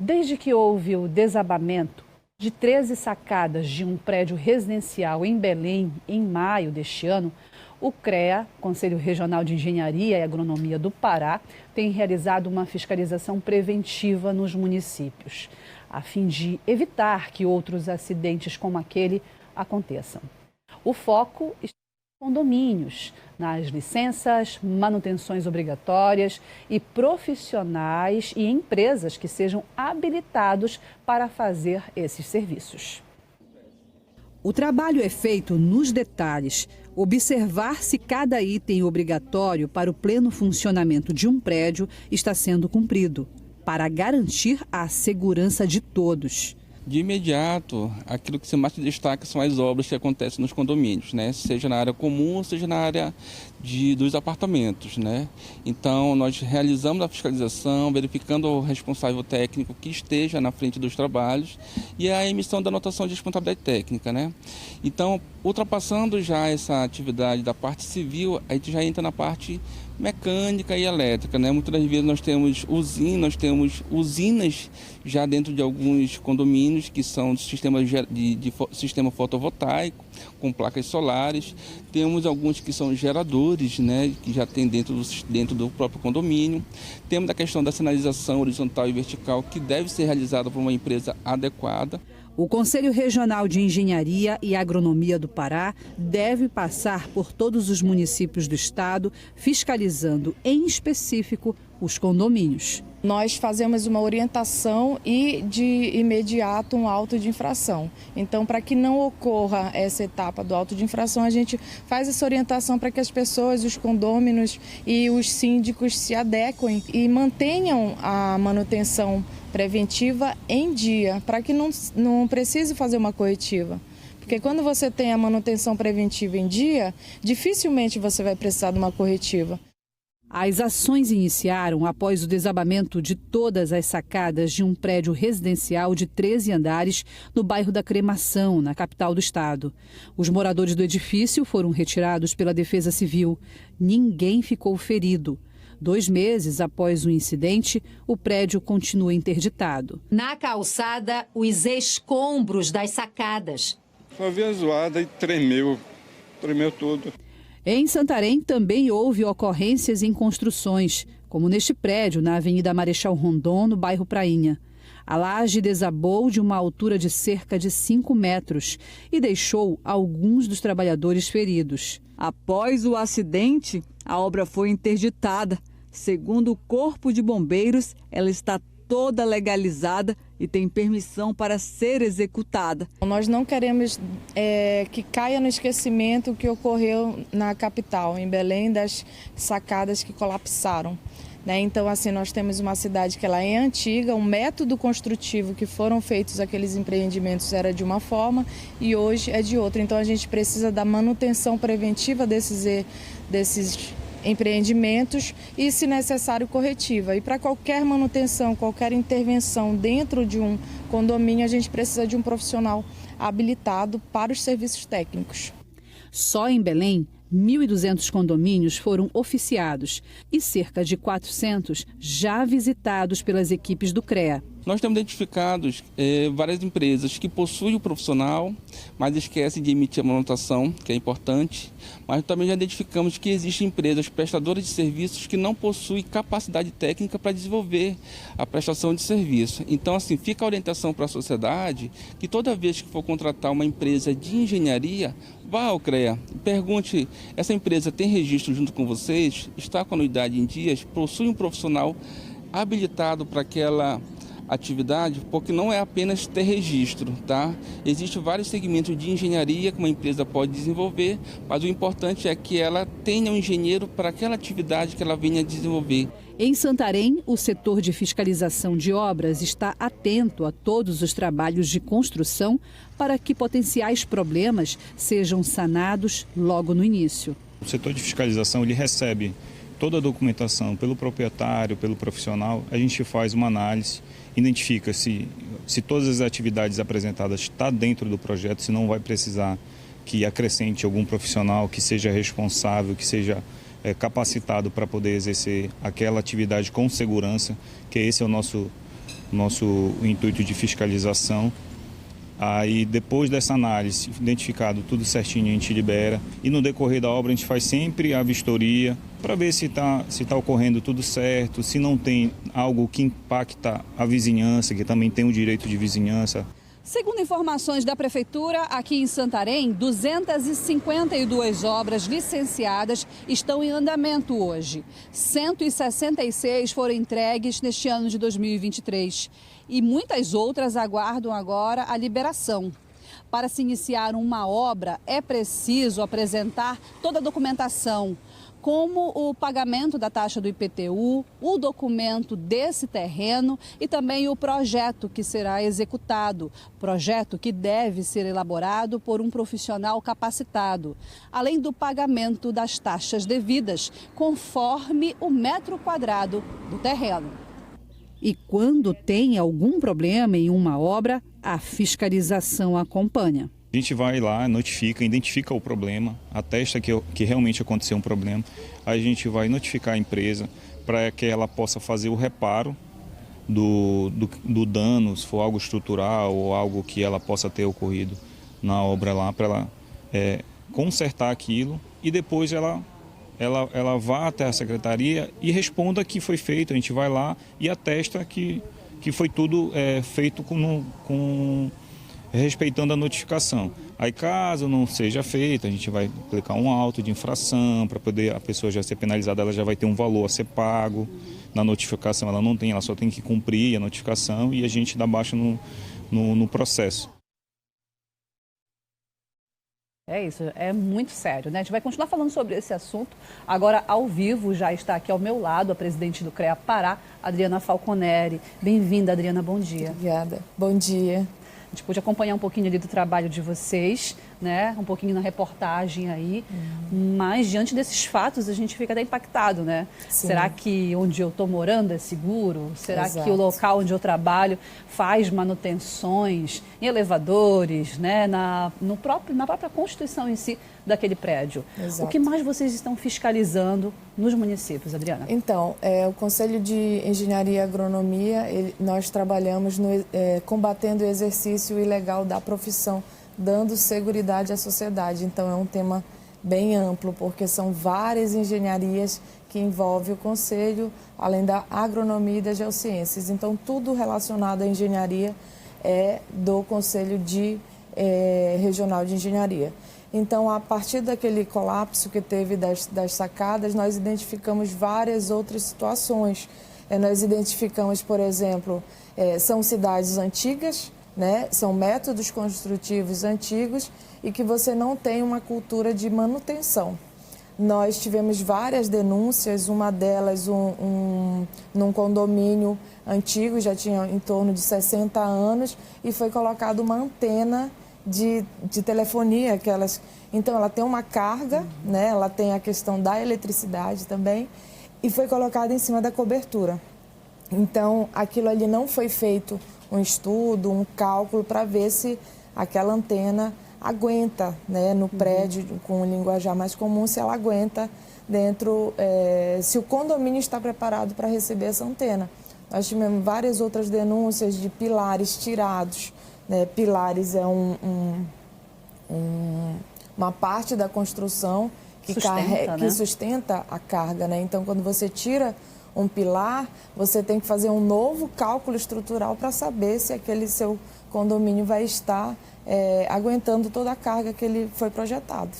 Desde que houve o desabamento de 13 sacadas de um prédio residencial em Belém, em maio deste ano, o CREA, Conselho Regional de Engenharia e Agronomia do Pará, tem realizado uma fiscalização preventiva nos municípios, a fim de evitar que outros acidentes como aquele aconteçam. O foco está nos condomínios, nas licenças, manutenções obrigatórias e profissionais e empresas que sejam habilitados para fazer esses serviços. O trabalho é feito nos detalhes, observar se cada item obrigatório para o pleno funcionamento de um prédio está sendo cumprido, para garantir a segurança de todos. De imediato, aquilo que se mais destaca são as obras que acontecem nos condomínios, né? Seja na área comum, seja na área dos apartamentos, né? Então, nós realizamos a fiscalização, verificando o responsável técnico que esteja na frente dos trabalhos e a emissão da anotação de responsabilidade técnica, né? Então, ultrapassando já essa atividade da parte civil, a gente já entra na parte mecânica e elétrica, né? Muitas das vezes nós temos usinas já dentro de alguns condomínios que são de sistema fotovoltaico, com placas solares. Temos alguns que são geradores, né? Que já tem dentro do próprio condomínio. Temos a questão da sinalização horizontal e vertical, que deve ser realizada por uma empresa adequada. O Conselho Regional de Engenharia e Agronomia do Pará deve passar por todos os municípios do estado, fiscalizando em específico os condomínios. Nós fazemos uma orientação e de imediato um auto de infração. Então, para que não ocorra essa etapa do auto de infração, a gente faz essa orientação para que as pessoas, os condôminos e os síndicos se adequem e mantenham a manutenção preventiva em dia, para que não precise fazer uma corretiva. Porque quando você tem a manutenção preventiva em dia, dificilmente você vai precisar de uma corretiva. As ações iniciaram após o desabamento de todas as sacadas de um prédio residencial de 13 andares no bairro da Cremação, na capital do estado. Os moradores do edifício foram retirados pela Defesa Civil. Ninguém ficou ferido. 2 meses após o incidente, o prédio continua interditado. Na calçada, os escombros das sacadas. Só vi a zoada e tremeu tudo. Em Santarém também houve ocorrências em construções, como neste prédio na Avenida Marechal Rondon, no bairro Prainha. A laje desabou de uma altura de cerca de 5 metros e deixou alguns dos trabalhadores feridos. Após o acidente, a obra foi interditada. Segundo o Corpo de Bombeiros, ela está toda legalizada e tem permissão para ser executada. Nós não queremos que caia no esquecimento o que ocorreu na capital, em Belém, das sacadas que colapsaram. Então, assim, nós temos uma cidade que ela é antiga, o método construtivo que foram feitos aqueles empreendimentos era de uma forma e hoje é de outra. Então, a gente precisa da manutenção preventiva desses empreendimentos e, se necessário, corretiva. E para qualquer manutenção, qualquer intervenção dentro de um condomínio, a gente precisa de um profissional habilitado para os serviços técnicos. Só em Belém, 1.200 condomínios foram oficiados e cerca de 400 já visitados pelas equipes do CREA. Nós temos identificados várias empresas que possuem o profissional, mas esquecem de emitir a manutenção, que é importante. Mas também já identificamos que existem empresas prestadoras de serviços que não possuem capacidade técnica para desenvolver a prestação de serviço. Então, assim, fica a orientação para a sociedade que toda vez que for contratar uma empresa de engenharia, vá ao CREA, pergunte, essa empresa tem registro junto com vocês, está com a anuidade em dias, possui um profissional habilitado para aquela atividade, porque não é apenas ter registro, tá? Existem vários segmentos de engenharia que uma empresa pode desenvolver, mas o importante é que ela tenha um engenheiro para aquela atividade que ela venha desenvolver. Em Santarém, o setor de fiscalização de obras está atento a todos os trabalhos de construção para que potenciais problemas sejam sanados logo no início. O setor de fiscalização ele recebe toda a documentação pelo proprietário, pelo profissional. A gente faz uma análise, identifica se todas as atividades apresentadas estão dentro do projeto, se não vai precisar que acrescente algum profissional que seja responsável, que seja capacitado para poder exercer aquela atividade com segurança, que esse é o nosso nosso intuito de fiscalização. Aí, depois dessa análise, identificado tudo certinho, a gente libera. E no decorrer da obra, a gente faz sempre a vistoria para ver se tá ocorrendo tudo certo, se não tem algo que impacta a vizinhança, que também tem o direito de vizinhança. Segundo informações da Prefeitura, aqui em Santarém, 252 obras licenciadas estão em andamento hoje. 166 foram entregues neste ano de 2023 e muitas outras aguardam agora a liberação. Para se iniciar uma obra, é preciso apresentar toda a documentação, como o pagamento da taxa do IPTU, o documento desse terreno e também o projeto que será executado. Projeto que deve ser elaborado por um profissional capacitado, além do pagamento das taxas devidas, conforme o metro quadrado do terreno. E quando tem algum problema em uma obra, a fiscalização acompanha. A gente vai lá, notifica, identifica o problema, atesta que realmente aconteceu um problema. Aí a gente vai notificar a empresa para que ela possa fazer o reparo do dano, se for algo estrutural ou algo que ela possa ter ocorrido na obra lá, para ela consertar aquilo e depois ela vá até a secretaria e responda que foi feito. A gente vai lá e atesta que foi tudo feito respeitando a notificação. Aí, caso não seja feito, a gente vai aplicar um auto de infração para poder a pessoa já ser penalizada, ela já vai ter um valor a ser pago. Na notificação ela não tem, ela só tem que cumprir a notificação e a gente dá baixa no processo. É isso, é muito sério, né? A gente vai continuar falando sobre esse assunto. Agora, ao vivo, já está aqui ao meu lado a presidente do CREA Pará, Adriana Falconeri. Bem-vinda, Adriana, bom dia. Obrigada, bom dia. A gente pôde acompanhar um pouquinho ali do trabalho de vocês, né? Um pouquinho na reportagem aí. Mas diante desses fatos a gente fica até impactado, né? Sim. Será que onde eu estou morando é seguro? Será Exato. que o local onde eu trabalho faz manutenções em elevadores, né? Na própria constituição em si daquele prédio? Exato. O que mais vocês estão fiscalizando nos municípios, Adriana? Então, o Conselho de Engenharia e Agronomia, nós trabalhamos combatendo o exercício ilegal da profissão, dando seguridade à sociedade. Então, é um tema bem amplo, porque são várias engenharias que envolvem o Conselho, além da agronomia e das geociências. Então, tudo relacionado à engenharia é do Conselho Regional de Engenharia. Então, a partir daquele colapso que teve das sacadas, nós identificamos várias outras situações. Nós identificamos, por exemplo, são cidades antigas, né? São métodos construtivos antigos e que você não tem uma cultura de manutenção. Nós tivemos várias denúncias, uma delas num condomínio antigo, já tinha em torno de 60 anos, e foi colocada uma antena de telefonia, então ela tem uma carga, né? Ela tem a questão da eletricidade também, e foi colocada em cima da cobertura. Então, aquilo ali não foi feito um estudo, um cálculo para ver se aquela antena aguenta, né, no prédio, com um linguajar mais comum, se ela aguenta dentro, se o condomínio está preparado para receber essa antena. Nós tivemos várias outras denúncias de pilares tirados, né? Pilares é uma parte da construção que sustenta a carga, né? Então, quando você tira um pilar, você tem que fazer um novo cálculo estrutural para saber se aquele seu condomínio vai estar aguentando toda a carga que ele foi projetado.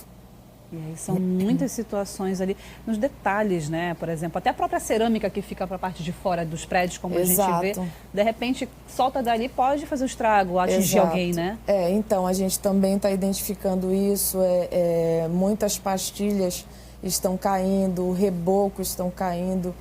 E aí são muitas situações ali, nos detalhes, né? Por exemplo, até a própria cerâmica que fica para a parte de fora dos prédios, como Exato. A gente vê, de repente solta dali, pode fazer um estrago, atingir Exato. alguém, né? Então a gente também está identificando isso, muitas pastilhas estão caindo, rebocos estão caindo,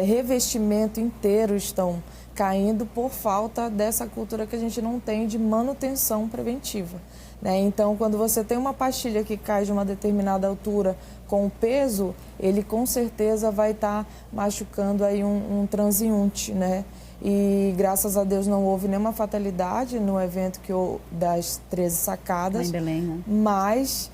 revestimento inteiro estão caindo por falta dessa cultura que a gente não tem de manutenção preventiva, né? Então, quando você tem uma pastilha que cai de uma determinada altura com o peso, ele com certeza vai estar machucando aí um transeunte, né? E graças a Deus não houve nenhuma fatalidade no evento das 13 sacadas, lá em Belém, né? Mas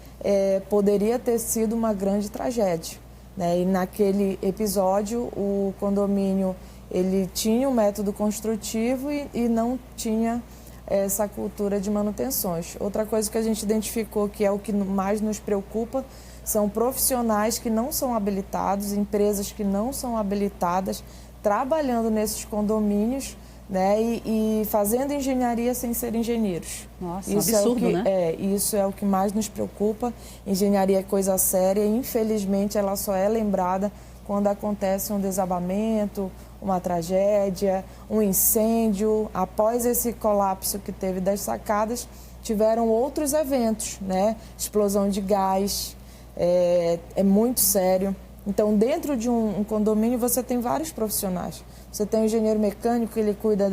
poderia ter sido uma grande tragédia, né? E naquele episódio o condomínio ele tinha um método construtivo e não tinha essa cultura de manutenções. Outra coisa que a gente identificou que é o que mais nos preocupa são profissionais que não são habilitados, empresas que não são habilitadas, trabalhando nesses condomínios, né, e fazendo engenharia sem ser engenheiros. Nossa, isso absurdo, né? Isso é o que mais nos preocupa. Engenharia é coisa séria e, infelizmente, ela só é lembrada quando acontece um desabamento, uma tragédia, um incêndio. Após esse colapso que teve das sacadas, tiveram outros eventos, né? Explosão de gás, é muito sério. Então, dentro de um condomínio, você tem vários profissionais. Você tem o engenheiro mecânico, que ele cuida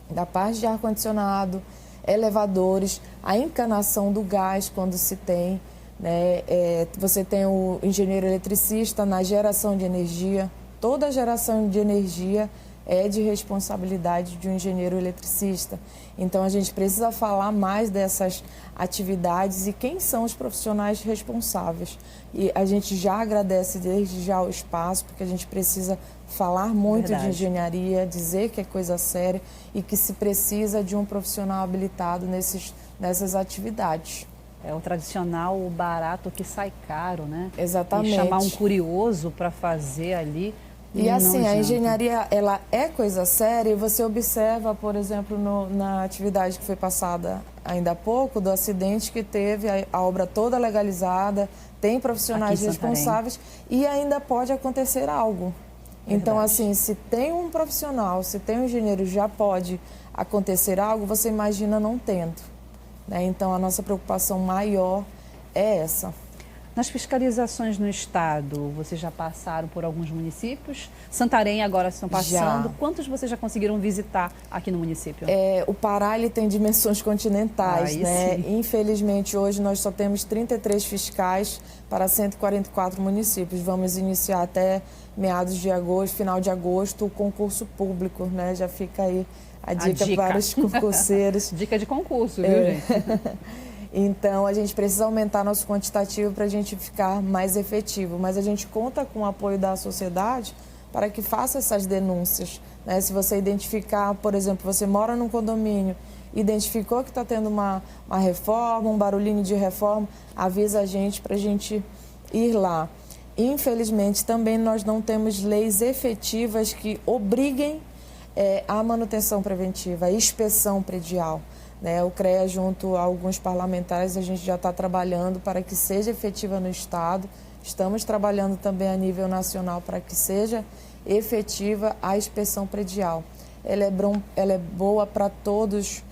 da parte de ar-condicionado, elevadores, a encanação do gás, quando se tem, né? Você tem o engenheiro eletricista na geração de energia. Toda a geração de energia é de responsabilidade de um engenheiro eletricista. Então, a gente precisa falar mais dessas atividades e quem são os profissionais responsáveis. E a gente já agradece desde já o espaço, porque a gente precisa falar muito de engenharia, dizer que é coisa séria e que se precisa de um profissional habilitado nessas atividades. É o tradicional barato que sai caro, né? Exatamente. E chamar um curioso para fazer ali. E assim, a engenharia, ela é coisa séria e você observa, por exemplo, na atividade que foi passada ainda há pouco, do acidente que teve, a obra toda legalizada, tem profissionais responsáveis e ainda pode acontecer algo. Então, assim, se tem um profissional, se tem um engenheiro, já pode acontecer algo, você imagina não tendo, né? Então, a nossa preocupação maior é essa. Nas fiscalizações no estado, vocês já passaram por alguns municípios? Santarém agora estão passando. Já. Quantos vocês já conseguiram visitar aqui no município? O Pará ele tem dimensões continentais, né? Sim. Infelizmente, hoje nós só temos 33 fiscais para 144 municípios. Vamos iniciar até meados de agosto, final de agosto, o concurso público, né? Já fica aí a dica para os concurseiros. Dica de concurso, viu, gente? Então, a gente precisa aumentar nosso quantitativo para a gente ficar mais efetivo. Mas a gente conta com o apoio da sociedade para que faça essas denúncias, né? Se você identificar, por exemplo, você mora num condomínio, identificou que está tendo uma reforma, um barulhinho de reforma, avisa a gente para a gente ir lá. Infelizmente, também nós não temos leis efetivas que obriguem a manutenção preventiva, a inspeção predial. O CREA, junto a alguns parlamentares, a gente já está trabalhando para que seja efetiva no Estado. Estamos trabalhando também a nível nacional para que seja efetiva a inspeção predial. Ela é boa para todos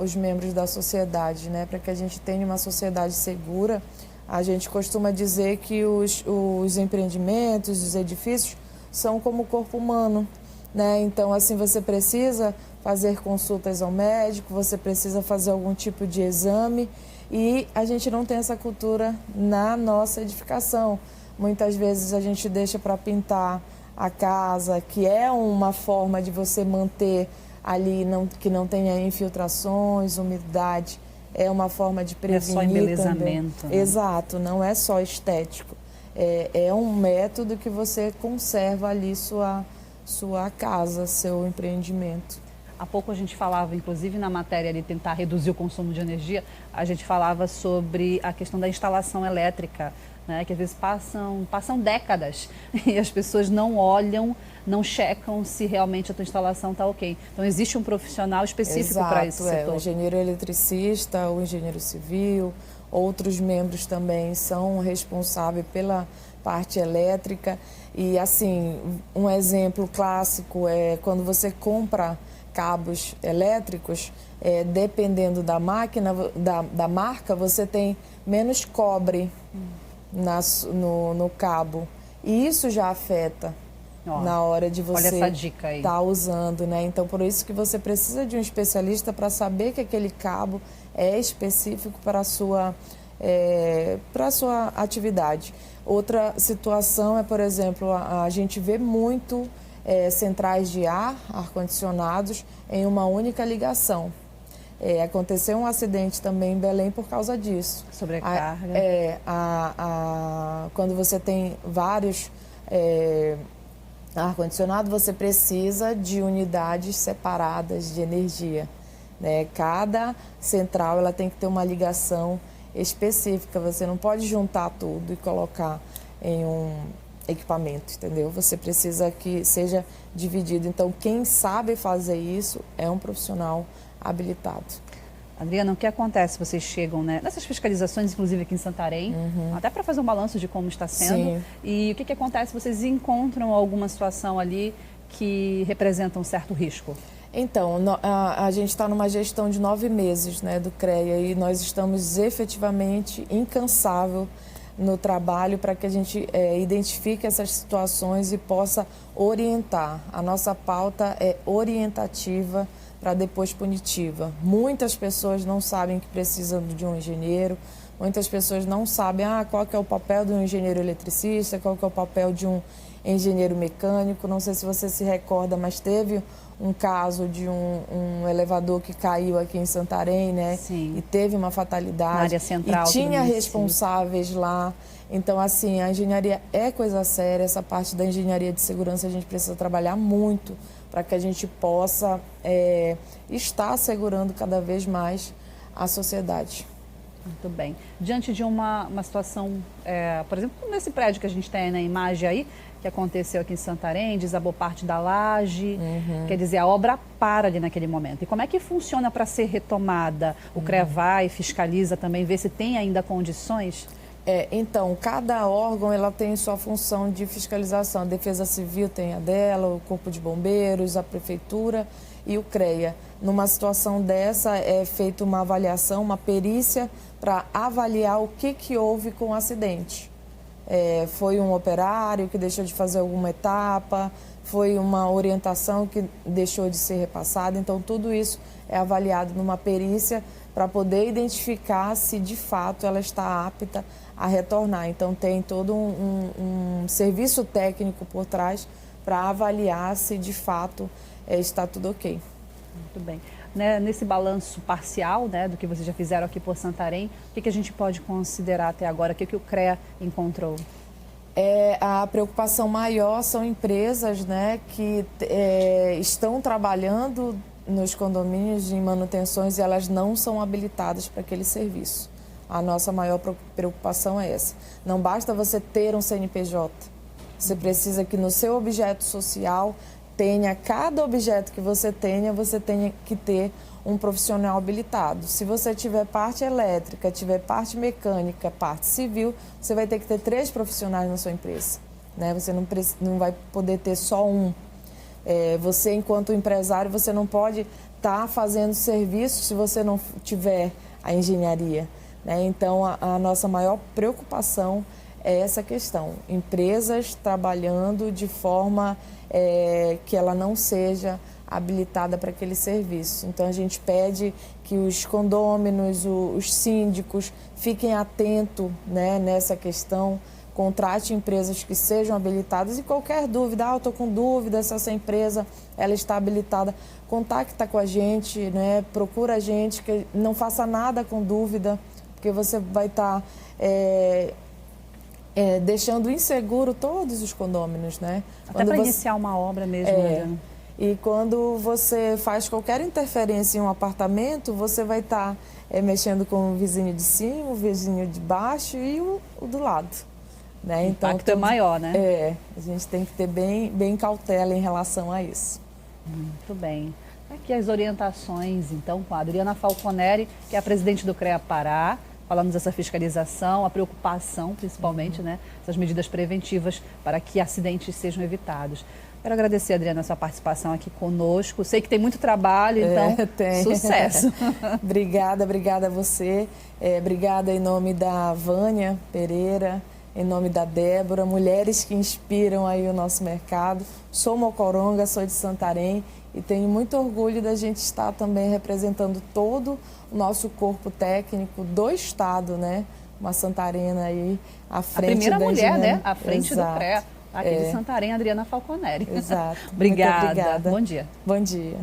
os membros da sociedade, né? Para que a gente tenha uma sociedade segura. A gente costuma dizer que os empreendimentos, os edifícios, são como o corpo humano, né? Então, assim, você precisa fazer consultas ao médico, você precisa fazer algum tipo de exame e a gente não tem essa cultura na nossa edificação. Muitas vezes a gente deixa para pintar a casa, que é uma forma de você manter ali que não tenha infiltrações, umidade, é uma forma de prevenir também. É só embelezamento, né? Exato, não é só estético. É um método que você conserva ali sua casa, seu empreendimento. Há pouco a gente falava, inclusive na matéria de tentar reduzir o consumo de energia, a gente falava sobre a questão da instalação elétrica, né? Que às vezes passam décadas e as pessoas não olham, não checam se realmente a tua instalação está ok. Então existe um profissional específico para esse setor. O engenheiro eletricista, o engenheiro civil, outros membros também são responsáveis pela parte elétrica. E assim, um exemplo clássico é quando você compra cabos elétricos, dependendo da máquina, da marca, você tem menos cobre no cabo. E isso já afeta na hora de você estar usando, né? Então, por isso que você precisa de um especialista para saber que aquele cabo é específico para a sua atividade. Outra situação é, por exemplo, a gente vê muito centrais de ar-condicionados em uma única ligação. Aconteceu um acidente também em Belém por causa disso. Sobrecarga. Quando você tem vários ar-condicionado, você precisa de unidades separadas de energia, né? Cada central ela tem que ter uma ligação específica, você não pode juntar tudo e colocar em um equipamento, entendeu? Você precisa que seja dividido. Então, quem sabe fazer isso é um profissional habilitado. Adriana, o que acontece? Vocês chegam, né, nessas fiscalizações, inclusive aqui em Santarém, até para fazer um balanço de como está sendo. Sim. E o que acontece? Vocês encontram alguma situação ali que representa um certo risco? Então, a gente está numa gestão de 9 meses, né, do CREA, e nós estamos efetivamente incansável no trabalho para que a gente identifique essas situações e possa orientar. A nossa pauta é orientativa para depois punitiva. Muitas pessoas não sabem que precisam de um engenheiro, muitas pessoas não sabem qual que é o papel de um engenheiro eletricista, qual que é o papel de um engenheiro mecânico. Não sei se você se recorda, mas teve um caso de um elevador que caiu aqui em Santarém, né? Sim. E teve uma fatalidade. Na área central. E tinha responsáveis lá. Então, assim, a engenharia é coisa séria. Essa parte da engenharia de segurança a gente precisa trabalhar muito para que a gente possa estar assegurando cada vez mais a sociedade. Muito bem. Diante de uma situação, por exemplo, nesse prédio que a gente tem na imagem aí, que aconteceu aqui em Santarém, desabou parte da laje, quer dizer, a obra para ali naquele momento. E como é que funciona para ser retomada? O CREA vai, fiscaliza também, vê se tem ainda condições? Então, cada órgão ela tem sua função de fiscalização. A Defesa Civil tem a dela, o Corpo de Bombeiros, a Prefeitura e o CREA. Numa situação dessa, é feita uma avaliação, uma perícia para avaliar o que houve com o acidente. Foi um operário que deixou de fazer alguma etapa, foi uma orientação que deixou de ser repassada. Então, tudo isso é avaliado numa perícia para poder identificar se de fato ela está apta a retornar. Então, tem todo um serviço técnico por trás para avaliar se de fato está tudo ok. Muito bem. Nesse balanço parcial, né, do que vocês já fizeram aqui por Santarém, o que a gente pode considerar até agora? O que o CREA encontrou? A preocupação maior são empresas, né, que estão trabalhando nos condomínios de manutenções e elas não são habilitadas para aquele serviço. A nossa maior preocupação é essa. Não basta você ter um CNPJ. Você precisa que no seu objeto social cada objeto que você tenha que ter um profissional habilitado. Se você tiver parte elétrica, tiver parte mecânica, parte civil, você vai ter que ter 3 profissionais na sua empresa, né? Você não vai poder ter só um. Você, enquanto empresário, você não pode estar fazendo serviço se você não tiver a engenharia, né? Então, a nossa maior preocupação é essa questão. Empresas trabalhando de forma que ela não seja habilitada para aquele serviço. Então, a gente pede que os condôminos, os síndicos, fiquem atentos, né, nessa questão, contrate empresas que sejam habilitadas e qualquer dúvida, eu estou com dúvida se essa empresa ela está habilitada, contacta com a gente, né, procura a gente, que não faça nada com dúvida, porque você vai estar deixando inseguro todos os condôminos, né? Até para iniciar uma obra mesmo, né? E quando você faz qualquer interferência em um apartamento, você vai estar mexendo com o vizinho de cima, o vizinho de baixo e o do lado, né? O impacto é maior, né? A gente tem que ter bem cautela em relação a isso. Muito bem. Aqui as orientações, então, com a Adriana Falconeri, que é a presidente do CREA Pará. Falamos dessa fiscalização, a preocupação, principalmente, né? Essas medidas preventivas para que acidentes sejam evitados. Quero agradecer, Adriana, a sua participação aqui conosco. Sei que tem muito trabalho, então, sucesso. Obrigada a você. Obrigada em nome da Vânia Pereira, em nome da Débora, mulheres que inspiram aí o nosso mercado. Sou mocoronga, sou de Santarém e tenho muito orgulho da gente estar também representando todo o nosso corpo técnico do Estado, né? Uma santarena aí à frente. A primeira mulher, né? À frente Exato. do CREA, aqui de Santarém, Adriana Falconeri. Exato. Obrigada. Muito obrigada. Bom dia. Bom dia.